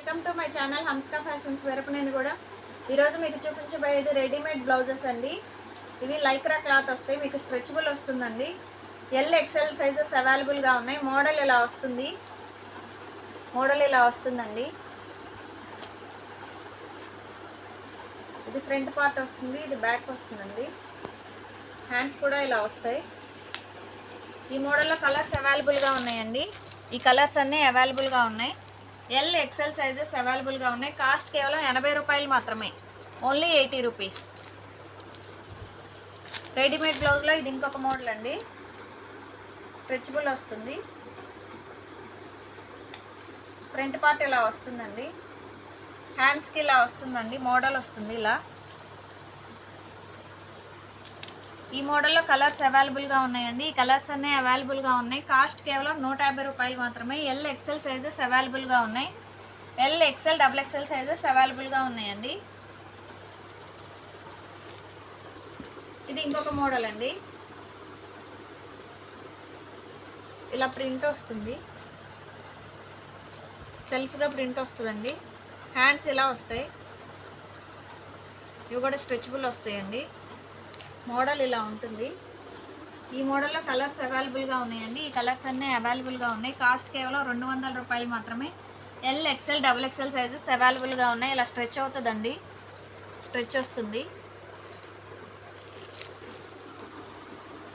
Welcome to my channel Hamska fashions వరకు నేను కూడా ఈరోజు మీకు చూపించబోయేది రెడీమేడ్ బ్లౌజెస్ అండి. ఇవి లైక్రా క్లాత్ వస్తాయి, మీకు స్ట్రెచబుల్ వస్తుందండి. ఎల్ ఎక్సెల్ సైజెస్ అవైలబుల్గా ఉన్నాయి. మోడల్ ఇలా వస్తుందండి. ఇది ఫ్రంట్ పార్ట్ వస్తుంది, ఇది బ్యాక్ వస్తుందండి. హ్యాండ్స్ కూడా ఇలా వస్తాయి. ఈ మోడల్లో కలర్స్ అవైలబుల్గా ఉన్నాయండి. ఈ కలర్స్ అన్నీ అవైలబుల్గా ఉన్నాయి. ఎల్ ఎక్సెల్ సైజెస్ అవైలబుల్గా ఉన్నాయి. కాస్ట్ కేవలం 80 రూపాయలు మాత్రమే, ఓన్లీ 80 రూపీస్. రెడీమేడ్ బ్లౌజ్లో ఇది ఇంకొక మోడల్ అండి. స్ట్రెచబుల్ వస్తుంది. ఫ్రంట్ పార్ట్ ఇలా వస్తుందండి. హ్యాండ్స్కి ఇలా వస్తుందండి. మోడల్ వస్తుంది ఇలా. ఈ మోడల్లో కలర్స్ అవైలబుల్గా ఉన్నాయండి. ఈ కలర్స్ అన్నీ అవైలబుల్గా ఉన్నాయి. కాస్ట్ కేవలం 150 రూపాయలు మాత్రమే. ఎల్ ఎక్సెల్ సైజెస్ అవైలబుల్గా ఉన్నాయి. L XL double XL sizes అవైలబుల్గా ఉన్నాయండి. ఇది ఇంకొక మోడల్ అండి. ఇలా ప్రింట్ వస్తుంది, సెల్ఫ్గా ప్రింట్ వస్తుందండి. హ్యాండ్స్ ఇలా వస్తాయి. ఇవి కూడా స్ట్రెచబుల్ వస్తాయండి. మోడల్ ఇలా ఉంటుంది. ఈ మోడల్లో కలర్స్ అవైలబుల్గా ఉన్నాయండి. ఈ కలర్స్ అన్నీ అవైలబుల్గా ఉన్నాయి. కాస్ట్ కేవలం 200 రూపాయలు మాత్రమే. L XL double XL sizes అవైలబుల్గా ఉన్నాయి. ఇలా స్ట్రెచ్ అవుతుందండి, స్ట్రెచ్ వస్తుంది.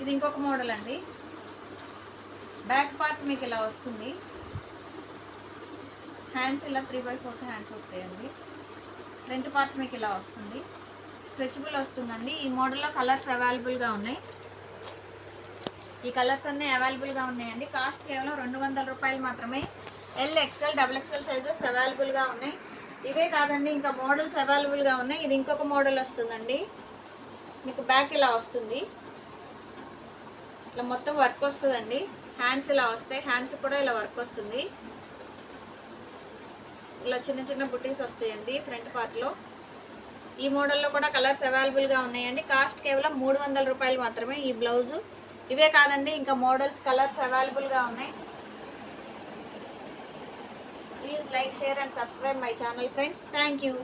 ఇది ఇంకొక మోడల్ అండి. బ్యాక్ పార్ట్ మీకు ఇలా వస్తుంది. హ్యాండ్స్ ఇలా 3/4 హ్యాండ్స్ వస్తాయండి. ఫ్రంట్ పార్ట్ మీకు ఇలా వస్తుంది. స్ట్రెచబుల్ వస్తుందండి. ఈ మోడల్లో కలర్స్ అవైలబుల్గా ఉన్నాయి. ఈ కలర్స్ అన్నీ అవైలబుల్గా ఉన్నాయండి. కాస్ట్ కేవలం 200 రూపాయలు మాత్రమే. L XL double XL sizes అవైలబుల్గా ఉన్నాయి. ఇవే కాదండి, ఇంకా మోడల్స్ అవైలబుల్గా ఉన్నాయి. ఇది ఇంకొక మోడల్ వస్తుందండి. మీకు బ్యాక్ ఇలా వస్తుంది. ఇలా మొత్తం వర్క్ వస్తుందండి. హ్యాండ్స్ ఇలా వస్తాయి. హ్యాండ్స్ కూడా ఇలా వర్క్ వస్తుంది. ఇలా చిన్న చిన్న బుటీస్ వస్తాయండి ఫ్రంట్ పార్ట్లో. ఈ మోడల్లో కూడా కలర్స్ అవైలబుల్గా ఉన్నాయండి. కాస్ట్ కేవలం 300 రూపాయలు మాత్రమే ఈ బ్లౌజు. ఇవే కాదండి, ఇంకా మోడల్స్ కలర్స్ అవైలబుల్గా ఉన్నాయి. Please like, share and subscribe my channel friends. Thank you.